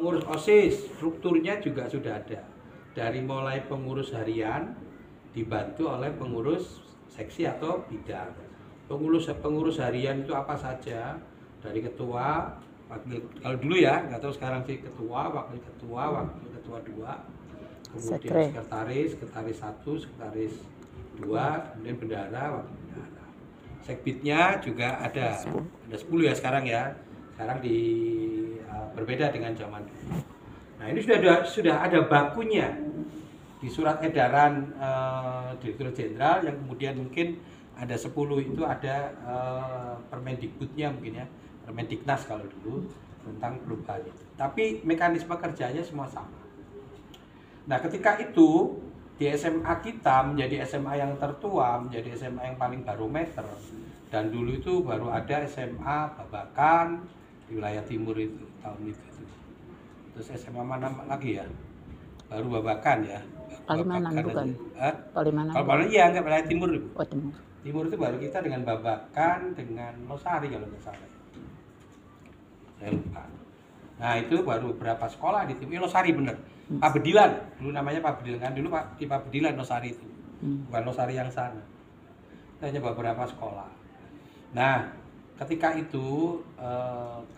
Pengurus OSIS strukturnya juga sudah ada. Dari mulai pengurus harian dibantu oleh pengurus seksi atau bidang. Pengurus harian itu apa saja? Dari ketua, wakil, kalau dulu ya, nggak tahu sekarang sih, ketua, wakil ketua 2, kemudian sekretaris 1, sekretaris 2, kemudian bendahara, wakil bendahara. Sekbidnya juga ada 10 ya sekarang ya. Sekarang berbeda dengan zaman dulu. Nah, ini sudah ada bakunya di surat edaran Direktur Jenderal, yang kemudian mungkin ada 10 itu ada Permendikbudnya mungkin ya, Permendiknas kalau dulu, tentang perubahan itu. Tapi mekanisme kerjanya semua sama. Nah, ketika itu di SMA kita menjadi SMA yang tertua, menjadi SMA yang paling barometer, dan dulu itu baru ada SMA Babakan di wilayah timur itu tahun itu. Terus SMA mana lagi ya? Baru Babakan ya. Palimanan bukan? Palimanan. Kalau Palimanan iya, enggak, wilayah timur. Oh, timur. Timur itu baru kita dengan Babakan, dengan Losari kalau nggak salah. Saya lupa. Nah, itu baru beberapa sekolah di timur. Losari bener. Pak Bedilan, dulu namanya Pak Bedilan kan, dulu di Pak Bedilan Losari itu. Bukan Losari yang sana. Itu hanya beberapa sekolah. Nah, ketika itu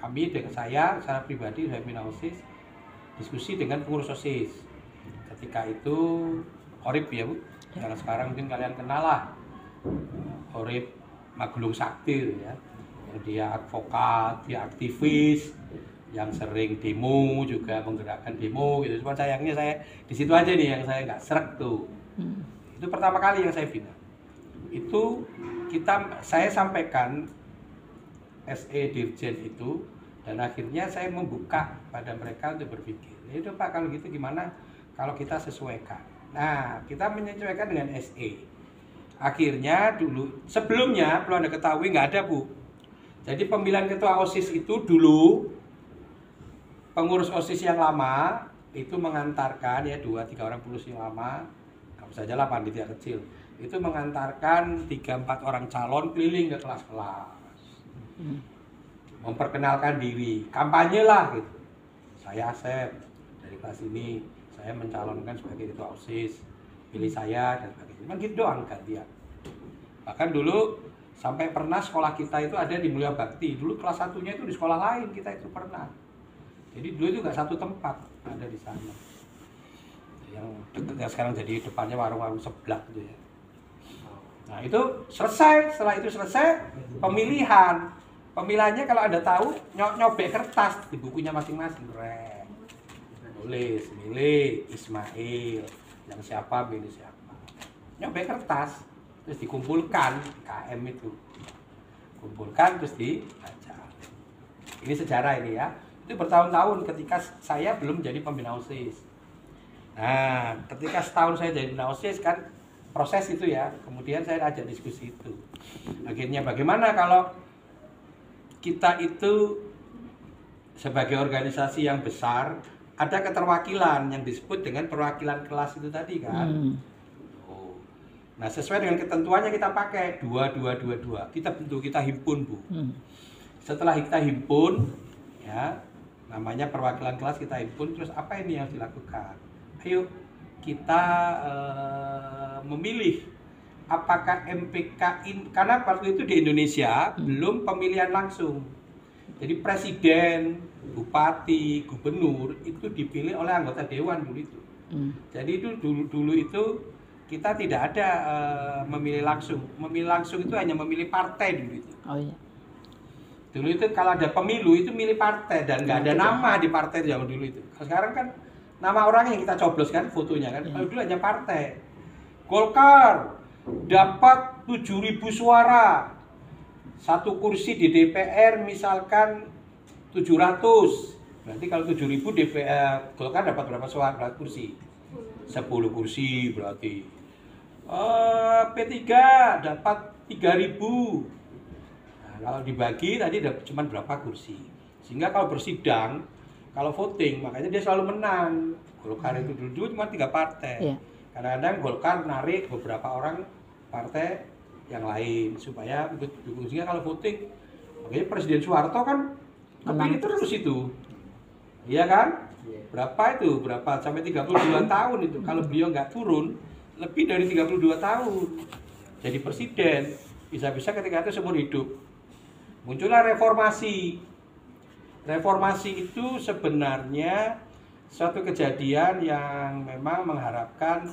kami dengan saya secara pribadi, saya Pembina OSIS, diskusi dengan pengurus OSIS. Ketika itu Horib ya Bu, yang sekarang mungkin kalian kenal lah, Horib Magelung Sakti ya, yang dia advokat, dia aktivis, yang sering demo, juga menggerakkan demo gitu. Cuma sayangnya saya di situ aja nih yang saya nggak srek tuh. Itu pertama kali yang saya bina. Itu saya sampaikan SE Dirjen itu, dan akhirnya saya membuka pada mereka untuk berpikir, itu Pak, kalau gitu gimana kalau kita sesuaikan. Nah, kita menyesuaikan dengan SE. Akhirnya dulu, sebelumnya perlu Anda ketahui nggak ada Bu. Jadi pemilihan ketua OSIS itu dulu pengurus OSIS yang lama itu mengantarkan ya 2-3 orang pengurus yang lama, kamu saja lah panitia kecil, itu mengantarkan 3-4 orang calon keliling ke kelas-kelas, memperkenalkan diri, kampanye lah gitu. Saya Asep dari kelas ini, saya mencalonkan sebagai ketua OSIS, pilih saya dan sebagainya. Memang gitu doang gantian. Bahkan dulu sampai pernah sekolah kita itu ada di Mulia Bakti. Dulu kelas 1-nya itu di sekolah lain, kita itu pernah. Jadi dulu itu nggak satu tempat ada di sana. Yang dekat sekarang jadi depannya warung-warung sebelah gitu ya. Nah, itu selesai. Setelah itu selesai pemilihan. Pemilihannya kalau Anda tahu nyobek kertas di bukunya masing-masing. Tulis milih Ismail, yang siapa milih siapa. Nyobek kertas terus dikumpulkan KM itu. Kumpulkan terus dibaca. Ini sejarah ini ya. Itu bertahun-tahun ketika saya belum jadi pembina OSIS. Nah, ketika setahun saya jadi pembina OSIS kan proses itu ya. Kemudian saya ajak diskusi itu. Akhirnya bagaimana kalau kita itu sebagai organisasi yang besar ada keterwakilan yang disebut dengan perwakilan kelas itu tadi kan. Nah, sesuai dengan ketentuannya kita pakai 2-2-2-2. Kita bentuk, kita himpun Bu. Setelah kita himpun ya, namanya perwakilan kelas, kita himpun, terus apa ini yang dilakukan? Ayo kita memilih apakah MPK karena waktu itu di Indonesia belum pemilihan langsung. Jadi presiden, bupati, gubernur itu dipilih oleh anggota dewan dulu itu. Jadi itu dulu itu kita tidak ada memilih langsung. Memilih langsung itu hanya memilih partai dulu itu. Oh iya. Dulu itu kalau ada pemilu itu milih partai dan nggak ada nama di partai zaman dulu itu. Sekarang kan nama orang yang kita coblos kan fotonya kan. Kalau dulu hanya partai. Golkar dapat 7.000 suara. Satu kursi di DPR misalkan 700. Berarti kalau 7.000 DPR Golkar dapat berapa suara, berapa kursi? 10 kursi berarti. P3 dapat 3.000. Kalau dibagi tadi cuma berapa kursi, sehingga kalau bersidang, kalau voting, makanya dia selalu menang. Golkar itu dulu cuma 3 partai. Kadang-kadang Golkar narik beberapa orang partai yang lain supaya ikut dukung, sehingga kalau voting, makanya Presiden Soeharto kan kepilih terus itu. Iya kan? Berapa itu? Berapa? Sampai 32 tahun itu. Kalau beliau nggak turun, lebih dari 32 tahun. Jadi presiden, bisa-bisa ketika itu seumur hidup. Muncullah reformasi. Reformasi itu sebenarnya suatu kejadian yang memang mengharapkan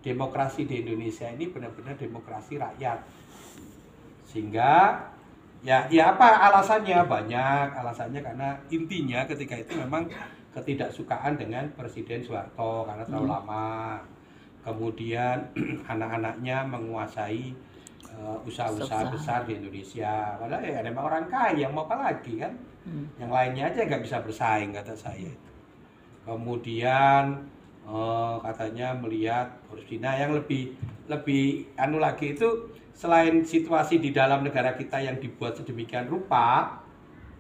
demokrasi di Indonesia ini benar-benar demokrasi rakyat. Sehingga ya apa alasannya? Banyak alasannya, karena intinya ketika itu memang ketidaksukaan dengan Presiden Soeharto karena terlalu lama. Kemudian anak-anaknya menguasai usaha-usaha besar di Indonesia. Padahal ya memang orang kaya, mau apa lagi kan? Yang lainnya aja nggak bisa bersaing, kata saya. Kemudian katanya melihat korupsi. Nah, yang lebih anu lagi itu, selain situasi di dalam negara kita yang dibuat sedemikian rupa,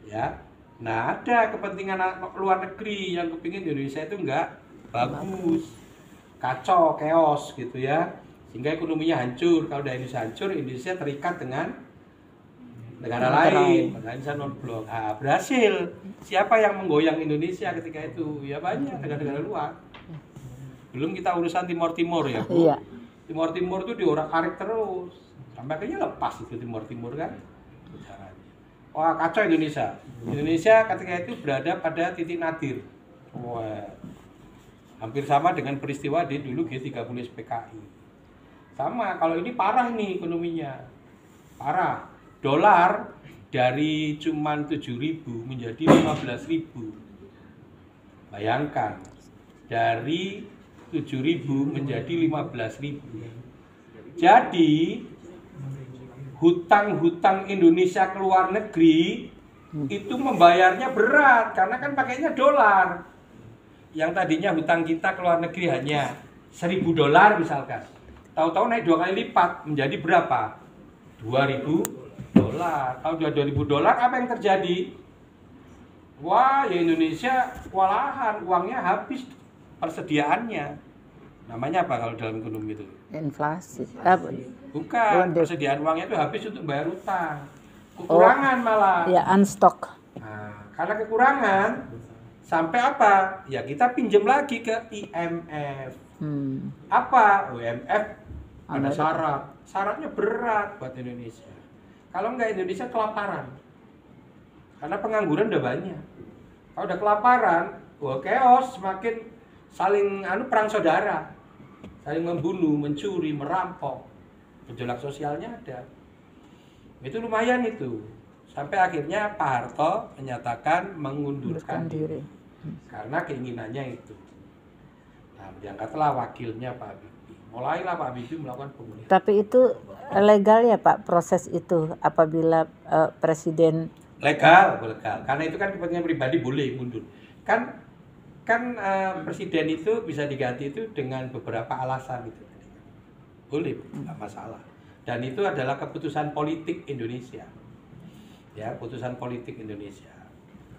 ya, nah ada kepentingan luar negeri yang kepingin Indonesia itu enggak bagus, kacau, chaos gitu ya, sehingga ekonominya hancur. Kalau udah Indonesia hancur, Indonesia terikat dengan negara lain, Indonesia non blok. Nah, berhasil. Siapa yang menggoyang Indonesia ketika itu? Ya banyak negara-negara luar. Belum kita urusan Timor Timur ya, Bu. Iya. Timor Timur itu diorak-arik terus. Sampai akhirnya lepas itu Timor Timur kan. Wah, kacau Indonesia. Indonesia ketika itu berada pada titik nadir. Wah. Hampir sama dengan peristiwa di dulu G30 SPKI. Sama, kalau ini parah nih ekonominya. Parah. Dolar dari cuman 7.000 menjadi 15.000. Bayangkan, dari 7.000 menjadi 15.000. Jadi hutang-hutang Indonesia ke luar negeri itu membayarnya berat karena kan pakainya dolar. Yang tadinya hutang kita ke luar negeri hanya 1.000 dolar misalkan, tahu-tahu naik 2 kali lipat menjadi berapa? 2.000 dolar. Kalau udah 2.000 dolar, apa yang terjadi? Wah, ya Indonesia kewalahan, uangnya habis persediaannya. Namanya apa kalau dalam ekonomi itu? Inflasi. Bukan, persediaan uangnya itu habis untuk bayar utang. Kekurangan malah. Ya, unstock. Nah, karena kekurangan, sampai apa? Ya kita pinjam lagi ke IMF. Apa? IMF ada syarat. Syaratnya berat buat Indonesia. Kalau enggak, Indonesia kelaparan. Karena pengangguran udah banyak. Kalau udah kelaparan, wah chaos, semakin saling perang saudara. Saling membunuh, mencuri, merampok. Gejolak sosialnya ada. Itu lumayan itu. Sampai akhirnya Pak Harto menyatakan mengundurkan diri. Karena keinginannya itu. Nah, diangkatlah wakilnya Pak Habibie. Mulailah Pak Habibie melakukan pemulihan. Tapi itu legal ya Pak, proses itu apabila presiden legal. Karena itu kan kepentingan pribadi, boleh mundur. Kan presiden itu bisa diganti itu dengan beberapa alasan itu. Boleh, nggak masalah. Dan itu adalah keputusan politik Indonesia. Ya, keputusan politik Indonesia.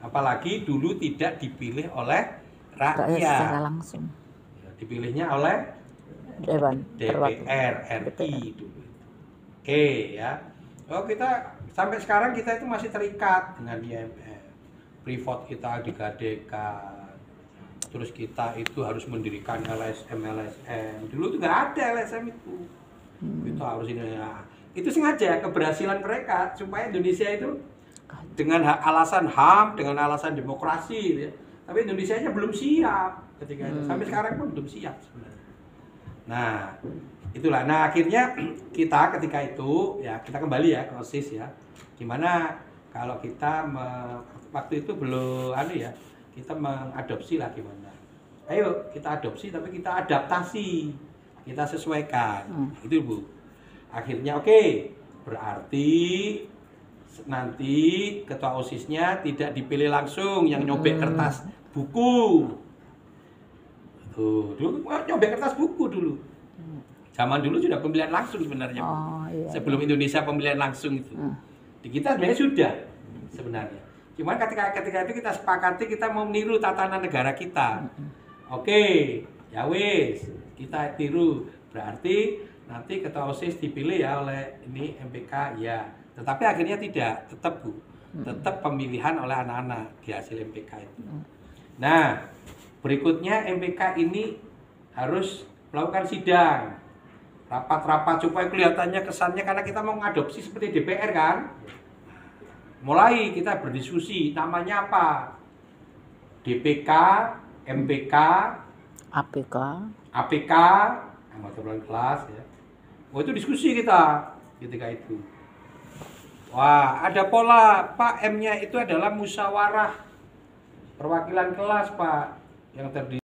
Apalagi dulu tidak dipilih oleh rakyat. Secara langsung. Ya, dipilihnya oleh Dewan DPR RI dulu. Oke ya. Oh, kita sampai sekarang kita itu masih terikat dengan IMF. Freeport kita digadekan. Terus kita itu harus mendirikan LSM. Dulu tuh nggak ada LSM itu. Itu harus ini ya. Itu sengaja keberhasilan mereka supaya Indonesia itu dengan alasan HAM, dengan alasan demokrasi ya. Tapi Indonesianya belum siap ketika itu. Sampai sekarang pun belum siap sebenarnya. Nah, itulah. Nah, akhirnya kita ketika itu ya kita kembali ya ke OSIS ya. Gimana kalau kita waktu itu belum kita mengadopsi lah gimana. Ayo kita adopsi tapi kita adaptasi. Kita sesuaikan. Itu Bu. Akhirnya oke. Berarti nanti ketua OSIS-nya tidak dipilih langsung, yang nyobek kertas buku. Dulu nyobek kertas buku dulu. Zaman dulu sudah pemilihan langsung sebenarnya. Iya. Sebelum Indonesia pemilihan langsung itu. Di kita sebenarnya sudah sebenarnya. Cuman ketika itu kita sepakati kita mau meniru tatanan negara kita. Oke, ya wis, kita tiru. Berarti nanti ketua OSIS dipilih ya oleh ini MPK ya. Tetapi akhirnya tidak, tetap Bu. Tetap pemilihan oleh anak-anak di hasil MPK itu. Nah, berikutnya MPK ini harus melakukan sidang, rapat-rapat supaya kelihatannya kesannya karena kita mau ngadopsi seperti DPR kan. Mulai kita berdiskusi namanya apa, DPK, MPK, APK. APK, anggota dewan kelas ya. Oh itu diskusi kita ketika itu. Wah ada pola Pak, M-nya itu adalah musyawarah perwakilan kelas Pak, yang terdiri